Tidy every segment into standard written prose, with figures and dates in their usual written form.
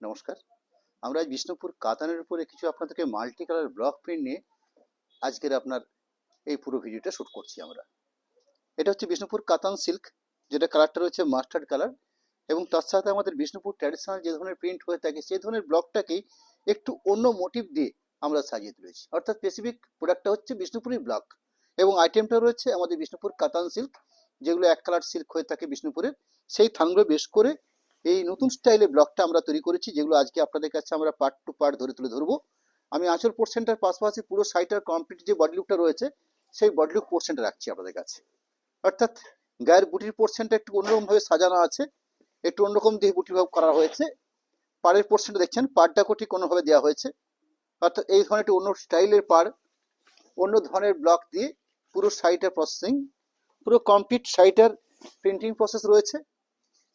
নমস্কার। আমরা আজ বিষ্ণুপুর কাতানের উপরে কিছু আপনাদেরকে মাল্টি কালার ব্লক প্রিন্ট নিয়ে আজকের আপনার এই পুরো ভিডিওটা শ্যুট করছি আমরা। এটা হচ্ছে বিষ্ণুপুর কাতান সিল্ক, যেটা কালারটা রয়েছে মাস্টার্ড কালার, এবং তার সাথে আমাদের বিষ্ণুপুর ট্র্যাডিশনাল যে ধরনের প্রিন্ট হয়ে থাকে সেই ধরনের ব্লকটাকেই একটু অন্য মোটিভ দিয়ে আমরা সাজিয়ে তুলেছি। অর্থাৎ স্পেসিফিক প্রোডাক্টটা হচ্ছে বিষ্ণুপুরি ব্লক, এবং আইটেমটা রয়েছে আমাদের বিষ্ণুপুর কাতান সিল্ক, যেগুলো এক কালার সিল্ক হয়ে থাকে বিষ্ণুপুরের, সেই থানগুলো বেশ করে এই নতুন স্টাইলে ব্লকটা আমরা তৈরি করেছি, যেগুলো আজকে আপনাদের কাছে আমরা পার্ট টু পার্ট ধরে তুলে ধরবো। আমি আঁচল পোর্শনটার পাশাপাশি পুরো সাইটার কমপ্লিট যে বডি লুকটা রয়েছে সেই বডি লুক পোর্শনটা রাখছি আপনাদের কাছে। অর্থাৎ গায়ের বুটির পোর্শনটা একটু অন্যরকমভাবে সাজানো আছে, একটু অন্যরকম দিয়ে বুটি ভাব করা হয়েছে। পাড়ের পোর্শনটা দেখছেন, পাড়টাকে ঠিক অন্যভাবে দেওয়া হয়েছে। অর্থাৎ এই ধরনের একটু অন্য স্টাইলের পাড়, অন্য ধরনের ব্লক দিয়ে পুরো সাইটার প্রসেসিং, পুরো কমপ্লিট সাইটার প্রিন্টিং প্রসেস রয়েছে।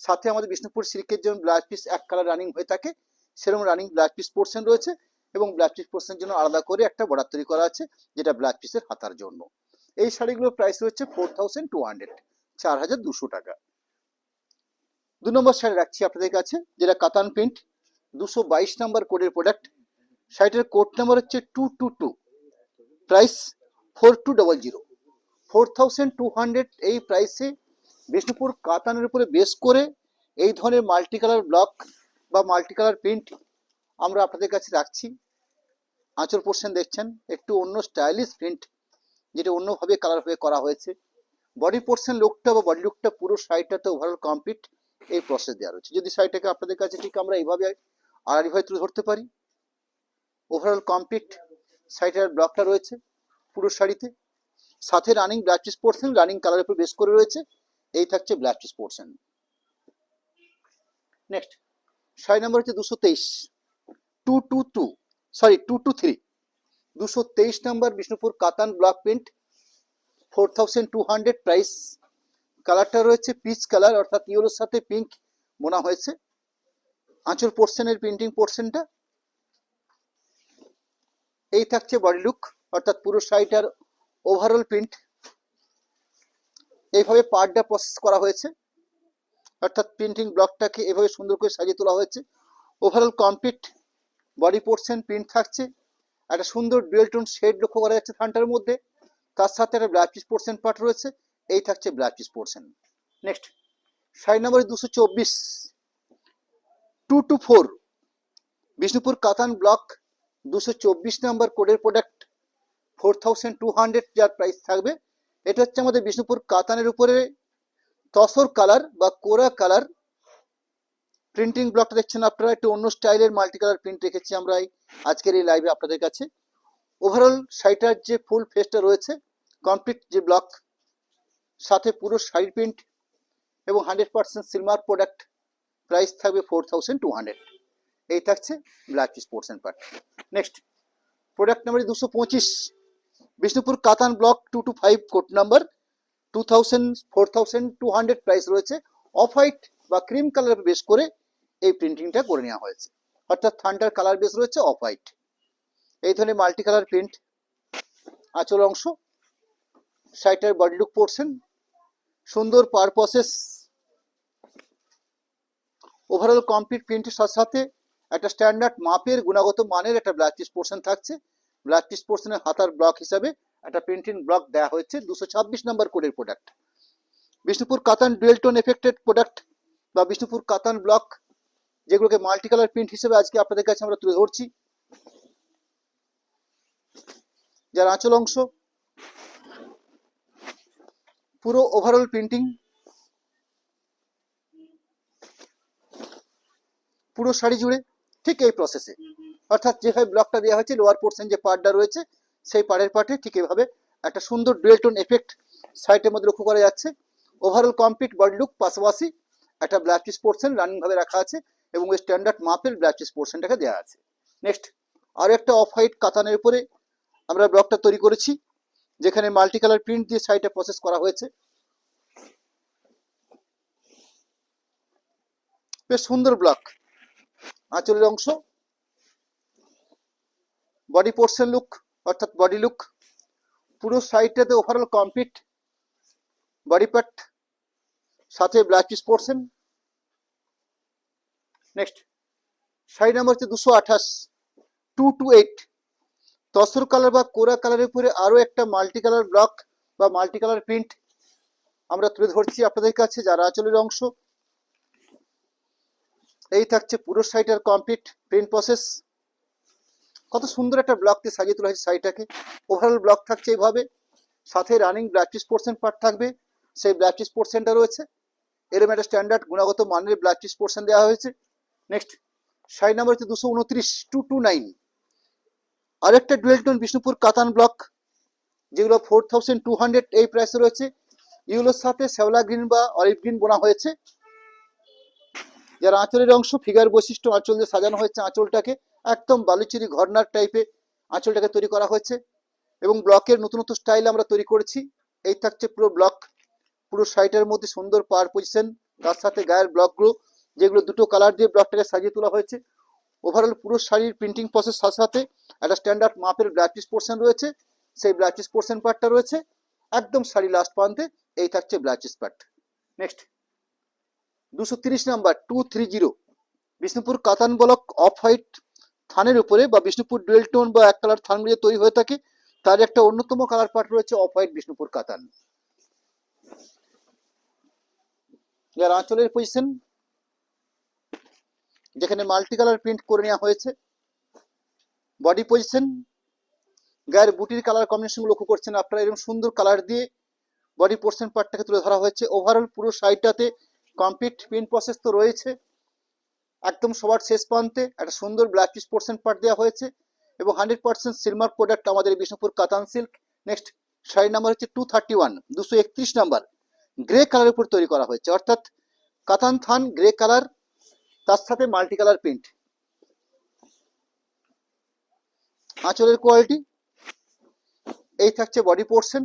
সাথে আমাদের বিষ্ণুপুর সিল্কের জন্য ব্লাউজ পিস এক কালার রানিং হয়ে থাকে, সেরকম রানিং ব্লাউজ পিস পোর্শন রয়েছে, এবং ব্লাউজ পিস পোর্শনের জন্য আলাদা করে একটা বর্ডার তৈরি করা আছে, যেটা ব্লাউজ পিসের হাতার জন্য। এই শাড়িগুলোর প্রাইস রয়েছে 4200, 4200 টাকা। 2 নম্বর শাড়ি রাখছি আপনাদের কাছে, যেটা কাতান প্রিন্ট, 222 নম্বর কোডের প্রোডাক্ট। শাড়িটার কোড নাম্বার হচ্ছে 222, প্রাইস 4200, 4200 এই প্রাইসে বিষ্ণুপুর কাতানের উপরে বেস করে এই ধরনের মাল্টি কালার ব্লক বা মাল্টি কালার প্রিন্ট আমরা আপনাদের কাছে রাখছি। আঁচল পোর্শন দেখছেন একটু অন্য স্টাইলিশ প্রিন্ট, যেটা অন্যভাবে কালার হয়ে করা হয়েছে। বডি পোর্শন লুকটা বা বডি লুকটা পুরো শাড়িটাতে ওভারঅল কমপ্লিট এই প্রসেস দেওয়া রয়েছে। যদি শাড়িটাকে আপনাদের কাছে ঠিক আমরা এইভাবে আড়াইভাবে তুলে ধরতে পারি, ওভারঅল কমপ্লিট শাড়িটার ব্লকটা রয়েছে পুরো শাড়িতে, সাথে running blouse piece portion running কালারের উপর বেস করে রয়েছে। এই থাকছে blouse piece portion. Next sari number হচ্ছে 223, 223, 223 নাম্বার বিষ্ণুপুর কাতান ব্লক প্রিন্ট, 4200 প্রাইস। কালারটা রয়েছে পিচ কালার, অর্থাৎ ইয়েলোর সাথে পিঙ্ক বোনা হয়েছে। আঁচল পোর্শনের প্রিন্টিং পোর্শনটা এই থাকছে বডি লুক, অর্থাৎ পুরো শাড়িটার ওভারঅল প্রিন্ট এইভাবে পার্টটা প্রসেস করা হয়েছে, অর্থাৎ প্রিন্টিং ব্লকটাকে এভাবে সুন্দর করে সাজিয়ে তোলা হয়েছে। Overall complete body portion print থাকছে, একটা সুন্দর ডুয়েল টোন শেড লক্ষ্য করা যাচ্ছে থানটার মধ্যে, তার সাথে একটা ব্লাউজ পিস পোর্শন পার্ট রয়েছে। এই থাকছে blouse piece portion. Next sari number 224, 224 Bishnupur কাতান ব্লক, 224 নাম্বার কোডের প্রোডাক্ট, 4200 যার প্রাইস থাকবে। এটা হচ্ছে আমাদের বিষ্ণুপুর কাতানের উপরে তসর কালার বা কোরা কালার প্রিন্টিং ব্লকটা দেখছেন আপনারা, একটু অন্য স্টাইলের মাল্টি কালার প্রিন্ট রেখেছি আমরা আজকের এই লাইভে আপনাদের কাছে। ওভারঅল শাড়িটার যে ফুল ফেসটা রয়েছে কমপ্লিট যে ব্লক, সাথে পুরো শাড়ি প্রিন্ট এবং 100% সিলমার প্রোডাক্ট, প্রাইস থাকবে 4200। এই থাকছে blouse piece portion part. Next product number 225, Bishnupur কাতান ব্লক 225 কোড নাম্বার, 4200 প্রাইস রয়েছে। অফ হোয়াইট বা ক্রিম কালার বেস করে এই প্রিন্টিংটা করে নেওয়া হয়েছে, অর্থাৎ থান্ডার কালার বেস রয়েছে অফ হোয়াইট। এই ধরনের মাল্টি কালার প্রিন্ট আঁচল অংশ, শাড়িটার বডি লুক পোর্শন, সুন্দর পার প্রসেস, ওভারঅল কমপ্লিট প্রিন্টের সাথে সাথে একটা স্ট্যান্ডার্ড মাপের গুণগত মানের একটা ব্লাউজ পিস পোর্শন থাকছে। ব্লাউজ পিস পোর্শনের হাতার ব্লক হিসাবে একটা প্রিন্টিং ব্লক দেওয়া হয়েছে। 226 নম্বর কোডের প্রোডাক্ট, বিষ্ণুপুর কাতান ডুয়েল টোন এফেক্টেড প্রোডাক্ট বা বিষ্ণুপুর কাতান ব্লক, যেগুলোকে মাল্টি কালার প্রিন্ট হিসেবে আজকে আপনাদের কাছে আমরা তুলে ধরছি। যার আঁচল অংশ পুরো ওভারঅল প্রিন্টিং, পুরো শাড়ি জুড়ে ঠিক এই প্রসেসে, অর্থাৎ যেভাবে ব্লকটা দেওয়া হয়েছে লোয়ার পোর্শন যে পার্টটা রয়েছে সেই পাড়ের পার্টে ঠিক এইভাবে একটা সুন্দর ডুয়েল টোন এফেক্ট সাইডের মধ্যে লক্ষ্য করা যাচ্ছে। ওভারঅল কমপ্লিট বডি লুক, পাশাপাশি একটা ব্লাউজ পিস পোর্শন রানিং ভাবে রাখা আছে এবং ওই স্ট্যান্ডার্ড মাপের ব্লাউজ পিস পোর্শনটাকে দেওয়া আছে। নেক্সট আরো একটা অফ হোয়াইট কাতানের উপরে আমরা ব্লকটা তৈরি করেছি, যেখানে মাল্টি কালার প্রিন্ট দিয়ে সাইডে প্রসেস করা হয়েছে। বেশ সুন্দর ব্লক, আঁচলের অংশ, বডি পোর্শন লুক অর্থাৎ বডি লুক, পুরো সাইডটাতে ওভারঅল কমপ্লিট বডি পার্ট, সাথে blouse piece portion. Next sari number হচ্ছে 228, 228। তসর কালার বা কোরা কালারের উপরে আরো একটা মাল্টি কালার ব্লক বা মাল্টি কালার প্রিন্ট আমরা তুলে ধরছি আপনাদের কাছে, যারা আঁচলের অংশ। এই থাকছে পুরো শাড়িটার কমপ্লিট প্রিন্ট প্রসেস। কত সুন্দর একটা ব্লক দিয়ে সাজিয়ে তোলা হয়েছে শাড়িটাকে। ওভারঅল ব্লক থাকছে এইভাবে, সাথে running black cheese portion part থাকবে, সেই ব্ল্যাক চিজ পোর্শনটা রয়েছে। এরকম একটা স্ট্যান্ডার্ড গুণগত মানের ব্ল্যাক চিজ পোর্শন দেওয়া হয়েছে। নেক্সট শাড়ি নাম্বার হচ্ছে 229, 229। আরেকটা ডুয়েল টোন বিষ্ণুপুর কাতান ব্লক, যেগুলো 4200 এই প্রাইসে রয়েছে। এগুলোর সাথে শ্যাওলা গ্রিন বা অলিভ গ্রিন বোনা হয়েছে। যারা আঁচলের অংশ ফিগার বৈশিষ্ট্য আঁচল দিয়ে সাজানো হয়েছে, আঁচলটাকে একদম বালুচুরি ঘর্নার টাইপে আঁচলটাকে তৈরি করা হয়েছে এবং ব্লকের নতুন নতুন স্টাইল আমরা তৈরি করেছি। এই থাকছে পুরো ব্লক, পুরো শাড়িটার মধ্যে সুন্দর পার পজিশন, তার সাথে গায়ের ব্লকগুলো যেগুলো দুটো কালার দিয়ে ব্লকটাকে সাজিয়ে তোলা হয়েছে। ওভারঅল পুরো শাড়ির প্রিন্টিং প্রসেস সাথে সাথে একটা স্ট্যান্ডার্ড মাপের ব্ল্যাক চিজ পোর্শন রয়েছে, সেই ব্ল্যাক চিজ পোর্শন পার্টটা রয়েছে একদম শাড়ি লাস্ট প্রান্তে। এই থাকছে black cheese part. Next 230 number, 230 Bishnupur কাতান ব্লক অফ হোয়াইট থানের উপরে বা বিষ্ণুপুর ডুয়েল টোন বা এক কালার থান মিলিয়ে তৈরি হয়ে থাকে, তার একটা অন্যতম কালার পার্ট রয়েছে অফ হোয়াইট বিষ্ণুপুর কাতান। যার আঁচলের পজিশন যেখানে মাল্টি কালার প্রিন্ট করে নেওয়া হয়েছে, বডি পজিশন, গায়ের বুটির কালার কম্বিনেশন লক্ষ্য করছেন আপনারা, এরকম সুন্দর কালার দিয়ে বডি পোর্শন পার্টটাকে তুলে ধরা হয়েছে। ওভারঅল পুরো শাড়িটাতে কমপ্লিট প্রিন্ট প্রসেস তো রয়েছে, একদম সবার শেষ প্রান্তে একটা সুন্দর ব্ল্যাক চিজ পোর্শন পার্ট দেওয়া হয়েছে এবং 100% সিলমার্ক প্রোডাক্ট আমাদের বিষ্ণুপুর কাতান সিল্ক। নেক্সট শাড়ি নাম্বার হচ্ছে 231, 231 নাম্বার, গ্রে কালারের উপর তৈরি করা হয়েছে, অর্থাৎ কাতান থান গ্রে কালার, তার সাথে মাল্টি কালার প্রিন্ট। আঁচলের কোয়ালিটি এই থাকছে বডি পোর্শন,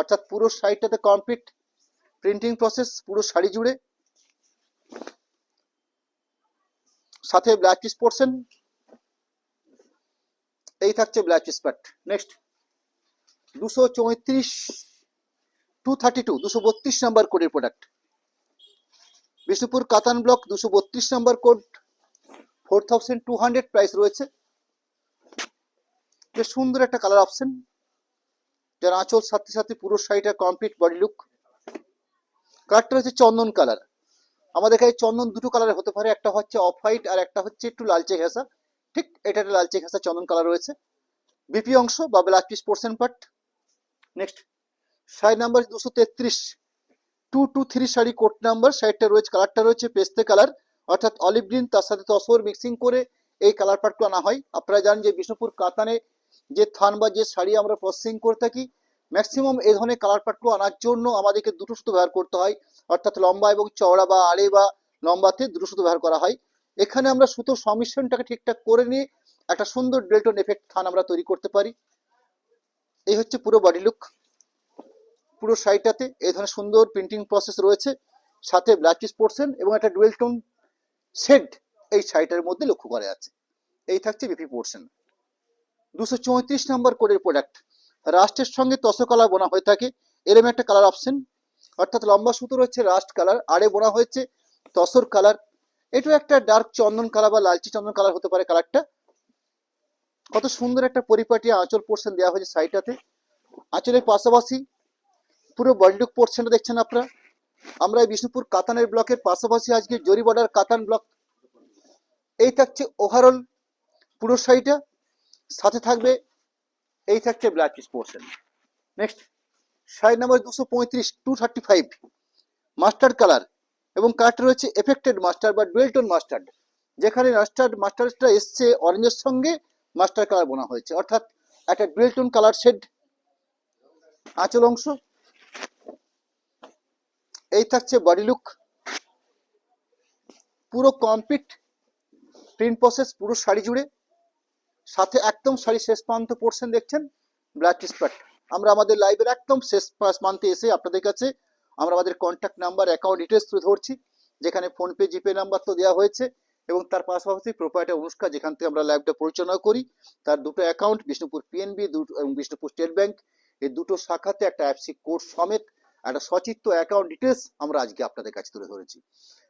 অর্থাৎ পুরো শাড়িটাতে কমপ্লিট প্রিন্টিং প্রসেস পুরো শাড়ি জুড়ে, সাথে ব্ল্যাক চিজ পোর্শন। এই থাকছে black cheese part. Next 234, 232, 232 number কোডের প্রোডাক্ট, বিষ্ণুপুর কাতান ব্লক 232 নাম্বার কোড, 4200 প্রাইস রয়েছে। বেশ সুন্দর একটা কালার অপশন, যার আঁচল সাথে সাথে পুরো শাড়িটা কমপ্লিট বডি লুক। কালারটা হচ্ছে চন্দন কালার। আমাদের এখানে চন্দন দুটো কালার হতে পারে, একটা হচ্ছে অফ হোয়াইট আর একটা হচ্ছে একটু লালচে ঘেঁষা। ঠিক এটা একটা লালচে ঘেঁষা চন্দন কালার রয়েছে, বিপি অংশ বা black piece portion part. Next sari number 233, 223 sari code number. শাড়িটা রয়েছে, কালারটা রয়েছে পেস্তে কালার, অর্থাৎ অলিভ গ্রিন তার সাথে তসর মিক্সিং করে এই কালার পার্টগুলো আনা হয়। আপনারা জানেন যে বিষ্ণুপুর কাতানে যে থান বা যে শাড়ি আমরা প্রসেসিং করে থাকি, ম্যাক্সিমাম এই ধরনের কালার পার্টগুলো আনার জন্য আমাদেরকে দুটো সুতো ব্যবহার করতে হয়, অর্থাৎ লম্বা এবং চওড়া বা আড়ে বা লম্বাতে দুটো সুতো ব্যবহার করা হয়। এখানে আমরা সুতোর সংমিশ্রণটাকে ঠিকঠাক করে নিয়ে একটা সুন্দর ডেল্টন এফেক্ট থান আমরা তৈরি করতে পারি। এই হচ্ছে পুরো বডি লুক। পুরো শাড়িটাতে এই ধরনের সুন্দর প্রিন্টিং প্রসেস রয়েছে, সাথে ব্ল্যাক চিজ পোর্শন এবং একটা ডুয়েল টোন শেড এই শাড়িটার মধ্যে লক্ষ্য করা যাচ্ছে। এই থাকছে বিপি পোর্শন। 234 নাম্বার কোডের প্রোডাক্ট, রাস্টের সঙ্গে তসর কালার বোনা হয়ে থাকে, এরম একটা কালার অপশন, অর্থাৎ লম্বা সুতো রয়েছে রাস্ট কালার, আড়ে বোনা হয়েছে তসর কালার। এটা একটা ডার্ক চন্দন কালার বা লালচি চন্দন কালার হতে পারে কালারটা। কত সুন্দর একটা পরিপাটি আঁচল পোর্শন দেওয়া হয়েছে শাড়িটাতে। আঁচলের পাশাপাশি পুরো বডি লুক পোর্শনটা দেখছেন আপনারা। আমরা এই বিষ্ণুপুর কাতানের ব্লকের পাশাপাশি আজকে জরি বর্ডার কাতান ব্লক। এই থাকছে ওভারঅল পুরো শাড়িটা, সাথে থাকবে এই থাকছে black cheese portion. Next sari number 235, 235 mustard colour এবং কালারটা রয়েছে এফেক্টেড মাস্টার্ড বা ডুয়েল টোন মাস্টার্ড, যেখানে মাস্টার্ডটা এসছে অরেঞ্জের সঙ্গে মাস্টার কালার বোনা হয়েছে, অর্থাৎ একটা ডুয়েল টোন কালার শেড। আঁচল অংশ এই থাকছে বডি লুক, পুরো কমপ্লিট প্রিন্ট প্রসেস পুরো শাড়ি জুড়ে, সাথে একদম শাড়ি শেষ প্রান্ত পোর্শন দেখছেন ব্ল্যাক চিজ পার্ট। আমরা আমাদের লাইভের একদম শেষ প্রান্তে এসে আপনাদের কাছে আমরা আমাদের কন্ট্যাক্ট নাম্বার, অ্যাকাউন্ট ডিটেলস তুলে ধরছি, যেখানে ফোনপে জিপে নাম্বার তো দেওয়া হয়েছে এবং তার পাশাপাশি প্রোপাইটার অনুষ্কা, যেখান থেকে আমরা লাইভটা পরিচালনা করি, তার দুটো অ্যাকাউন্ট বিষ্ণুপুর পিএনবি এবং বিষ্ণুপুর স্টেট ব্যাংক, এই দুটো শাখাতে একটা অ্যাপসি কোড সমেত একটা সচিত্র অ্যাকাউন্ট ডিটেলস আমরা আজকে আপনাদের কাছে তুলে ধরেছি।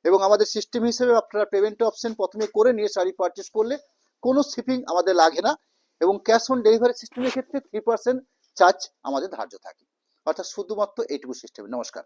এবং আমাদের সিস্টেম হিসেবে আপনারা পেমেন্ট অপশন প্রথমে করে নিয়ে শাড়ি পারচেস করলে কোনো শিপিং আমাদের লাগে না, এবং ক্যাশ অন ডেলিভারি সিস্টেমের ক্ষেত্রে 3% চার্জ আমাদের ধার্য থাকে। অর্থাৎ শুধুমাত্র এইটুকু সিস্টেম। নমস্কার।